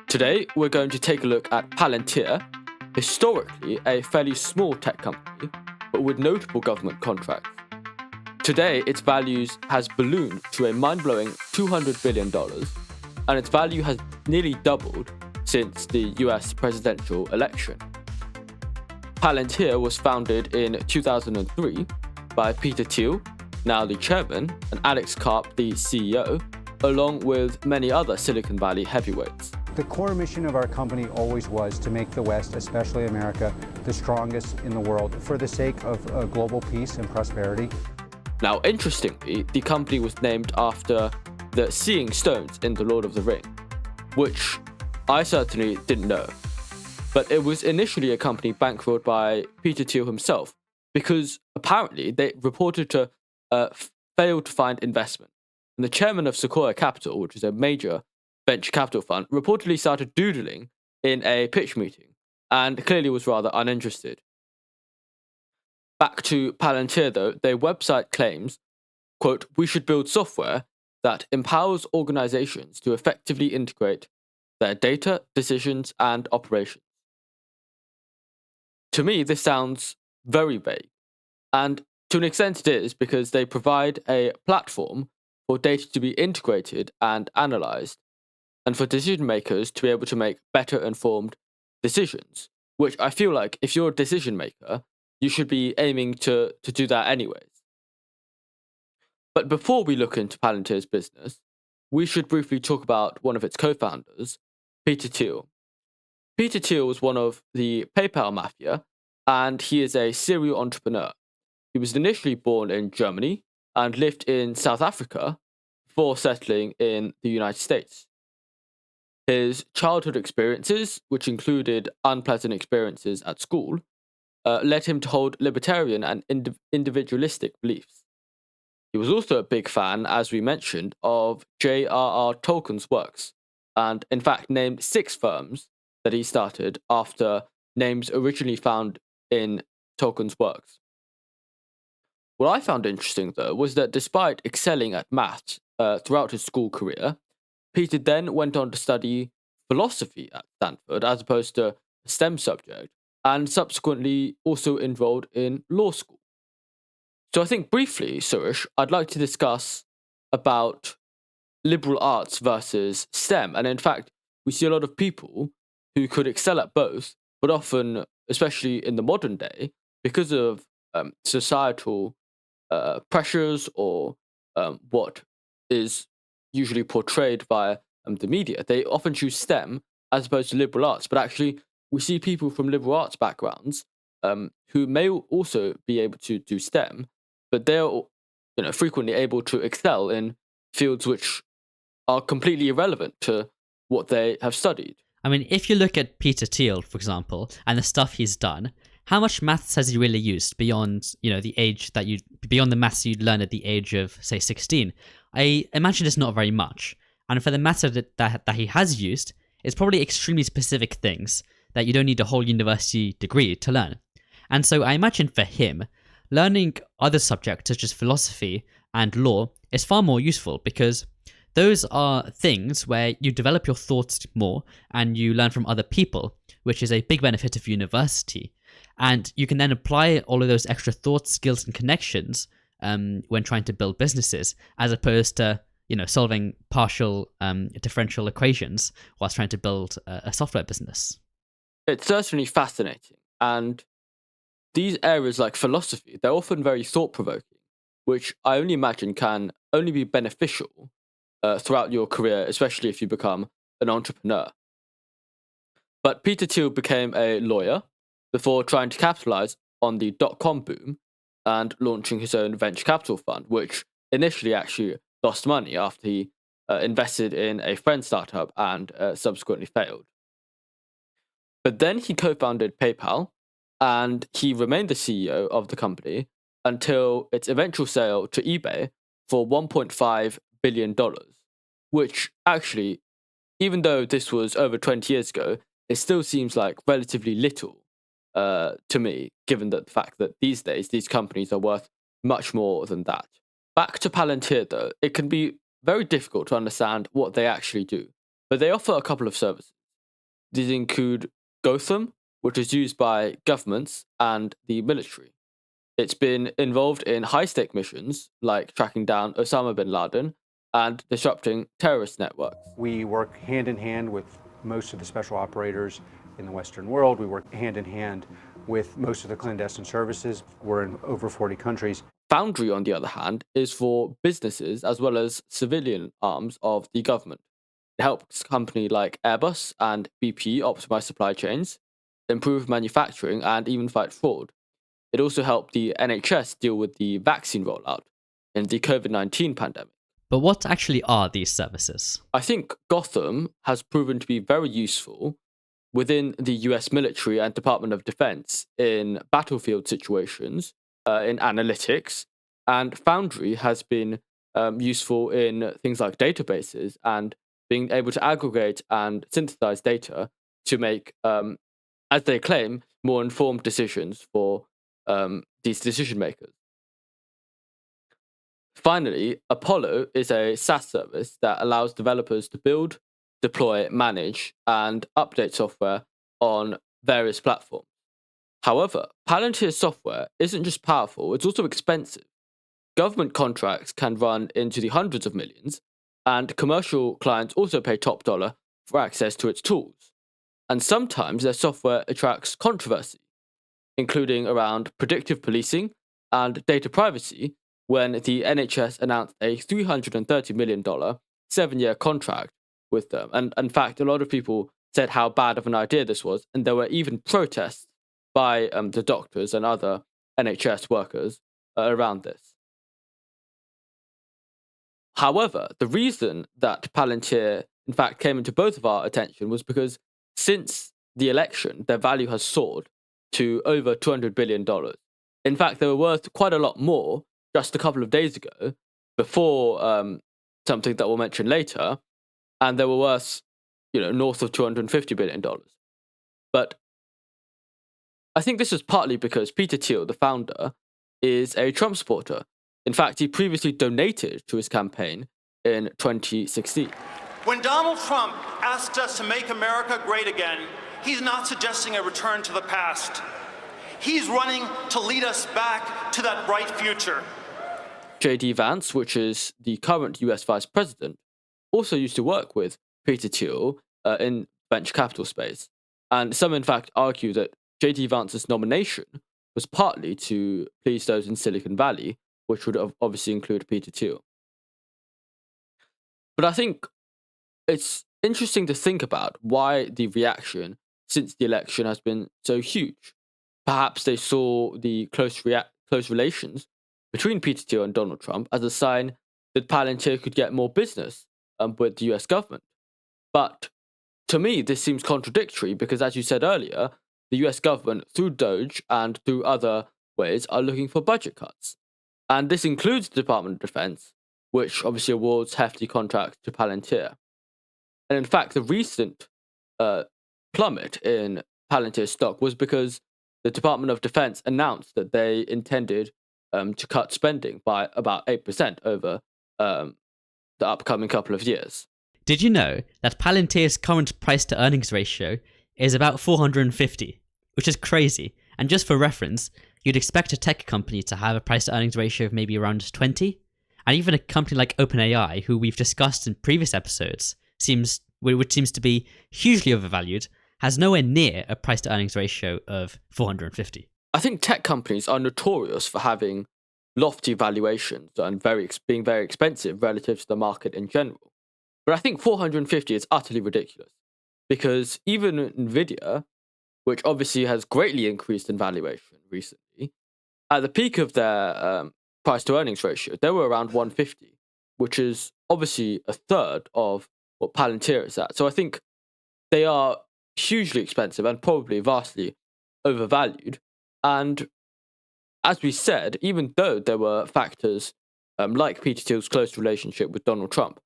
Today, we're going to take a look at Palantir, historically a fairly small tech company, but with notable government contracts. Today, its values has ballooned to a mind-blowing $200 billion, and its value has nearly doubled since the US presidential election. Palantir was founded in 2003 by Peter Thiel, now the chairman, and Alex Karp, the CEO, along with many other Silicon Valley heavyweights. The core mission of our company always was to make the West, especially America, the strongest in the world for the sake of global peace and prosperity. Now, interestingly, the company was named after the Seeing Stones in The Lord of the Ring, which I certainly didn't know. But it was initially a company bankrolled by Peter Thiel himself, because apparently they reported to fail to find investment. And the chairman of Sequoia Capital, which is a major venture capital fund, reportedly started doodling in a pitch meeting and clearly was rather uninterested. Back to Palantir though, their website claims, quote, "We should build software that empowers organizations to effectively integrate their data, decisions, and operations." To me, this sounds very vague. And to an extent it is, because they provide a platform for data to be integrated and analyzed, and for decision makers to be able to make better informed decisions, which I feel like if you're a decision maker, you should be aiming to do that anyways. But before we look into Palantir's business, we should briefly talk about one of its co-founders, Peter Thiel. Peter Thiel was one of the PayPal mafia, and he is a serial entrepreneur. He was initially born in Germany and lived in South Africa before settling in the United States. His childhood experiences, which included unpleasant experiences at school, led him to hold libertarian and individualistic beliefs. He was also a big fan, as we mentioned, of J.R.R. Tolkien's works, and in fact named 6 firms that he started after names originally found in Tolkien's works. What I found interesting, though, was that despite excelling at maths throughout his school career, Peter then went on to study philosophy at Stanford as opposed to a STEM subject, and subsequently also enrolled in law school. So I think briefly, Suresh, I'd like to discuss about liberal arts versus STEM. And in fact, we see a lot of people who could excel at both, but often, especially in the modern day, because of societal pressures or what is usually portrayed by the media, they often choose STEM as opposed to liberal arts. But actually, we see people from liberal arts backgrounds who may also be able to do STEM, but they're frequently able to excel in fields which are completely irrelevant to what they have studied. I mean, if you look at Peter Thiel, for example, and the stuff he's done, how much maths has he really used beyond, beyond the maths you'd learn at the age of, say, 16? I imagine it's not very much. And for the maths that he has used, it's probably extremely specific things that you don't need a whole university degree to learn. And so I imagine for him, learning other subjects such as philosophy and law is far more useful, because those are things where you develop your thoughts more and you learn from other people, which is a big benefit of university. And you can then apply all of those extra thoughts, skills, and connections when trying to build businesses, as opposed to solving partial differential equations whilst trying to build a software business. It's certainly fascinating, and these areas like philosophy, they're often very thought-provoking, which I only imagine can only be beneficial throughout your career, especially if you become an entrepreneur. But Peter Thiel became a lawyer before trying to capitalize on the dot-com boom and launching his own venture capital fund, which initially actually lost money after he invested in a friend startup and subsequently failed. But then he co-founded PayPal, and he remained the CEO of the company until its eventual sale to eBay for $1.5 billion, which actually, even though this was over 20 years ago, it still seems like relatively little to me, given the fact that these days these companies are worth much more than that. Back to Palantir, though, it can be very difficult to understand what they actually do, but they offer a couple of services. These include Gotham, which is used by governments and the military. It's been involved in high-stake missions like tracking down Osama bin Laden and disrupting terrorist networks. We work hand in hand with most of the special operators in the Western world. We work hand in hand with most of the clandestine services. We're in over 40 countries. Foundry, on the other hand, is for businesses as well as civilian arms of the government. It helps companies like Airbus and BP optimize supply chains, improve manufacturing, and even fight fraud. It also helped the NHS deal with the vaccine rollout in the COVID-19 pandemic. But what actually are these services? I think Gotham has proven to be very useful within the US military and Department of Defense in battlefield situations, in analytics, and Foundry has been useful in things like databases and being able to aggregate and synthesize data to make, as they claim, more informed decisions for these decision makers. Finally, Apollo is a SaaS service that allows developers to build, deploy, manage, and update software on various platforms. However, Palantir's software isn't just powerful, it's also expensive. Government contracts can run into the hundreds of millions, and commercial clients also pay top dollar for access to its tools. And sometimes their software attracts controversy, including around predictive policing and data privacy, when the NHS announced a $330 million 7-year contract with them. And in fact, a lot of people said how bad of an idea this was, and there were even protests by the doctors and other NHS workers around this. However, the reason that Palantir, in fact, came into both of our attention was because since the election, their value has soared to over $200 billion. In fact, they were worth quite a lot more just a couple of days ago, before something that we'll mention later, and they were worth, north of $250 billion. But I think this is partly because Peter Thiel, the founder, is a Trump supporter. In fact, he previously donated to his campaign in 2016. When Donald Trump asked us to make America great again, he's not suggesting a return to the past. He's running to lead us back to that bright future. J.D. Vance, which is the current US vice president, also used to work with Peter Thiel in venture capital space. And some, in fact, argue that J.D. Vance's nomination was partly to please those in Silicon Valley, which would obviously include Peter Thiel. But I think it's interesting to think about why the reaction since the election has been so huge. Perhaps they saw the close relations between Peter Thiel and Donald Trump as a sign that Palantir could get more business with the US government. But to me, this seems contradictory because, as you said earlier, the US government, through Doge and through other ways, are looking for budget cuts. And this includes the Department of Defense, which obviously awards hefty contracts to Palantir. And in fact, the recent plummet in Palantir stock was because the Department of Defense announced that they intended to cut spending by about 8% over the upcoming couple of years. Did you know that Palantir's current price-to-earnings ratio is about 450, which is crazy. And just for reference, you'd expect a tech company to have a price-to-earnings ratio of maybe around 20, and even a company like OpenAI, who we've discussed in previous episodes, which seems to be hugely overvalued, has nowhere near a price-to-earnings ratio of 450. I think tech companies are notorious for having lofty valuations and being very expensive relative to the market in general. But I think 450 is utterly ridiculous because even Nvidia, which obviously has greatly increased in valuation recently, at the peak of their price to earnings ratio, they were around 150, which is obviously a third of what Palantir is at. So I think they are hugely expensive and probably vastly overvalued. And as we said, even though there were factors like Peter Thiel's close relationship with Donald Trump,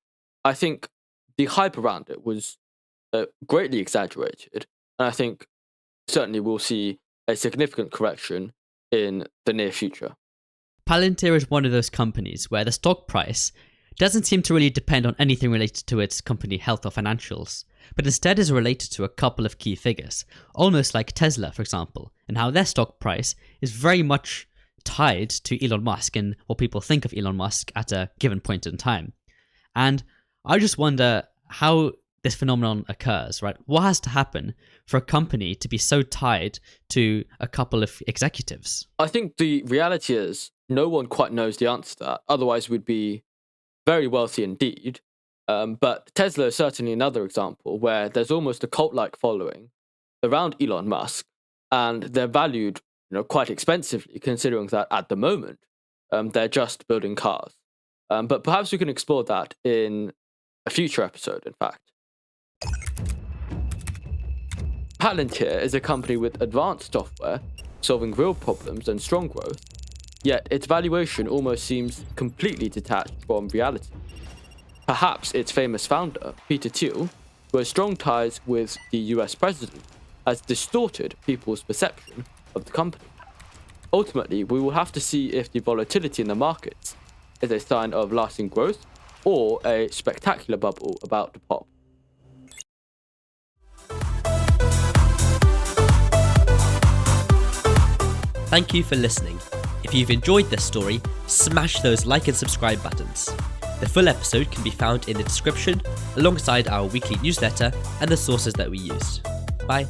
I think the hype around it was greatly exaggerated. And I think certainly we'll see a significant correction in the near future. Palantir is one of those companies where the stock price doesn't seem to really depend on anything related to its company health or financials, but instead is related to a couple of key figures, almost like Tesla, for example, and how their stock price is very much tied to Elon Musk and what people think of Elon Musk at a given point in time. And I just wonder how this phenomenon occurs, right? What has to happen for a company to be so tied to a couple of executives? I think the reality is no one quite knows the answer to that. Otherwise, we'd be very wealthy indeed. But Tesla is certainly another example where there's almost a cult-like following around Elon Musk, and they're valued, quite expensively, considering that at the moment they're just building cars. But perhaps we can explore that in a future episode, in fact. Palantir is a company with advanced software, solving real problems and strong growth, yet its valuation almost seems completely detached from reality. Perhaps its famous founder, Peter Thiel, who has strong ties with the US president, has distorted people's perception of the company. Ultimately, we will have to see if the volatility in the markets is a sign of lasting growth or a spectacular bubble about to pop. Thank you for listening. If you've enjoyed this story, smash those like and subscribe buttons. The full episode can be found in the description, alongside our weekly newsletter and the sources that we use. Bye.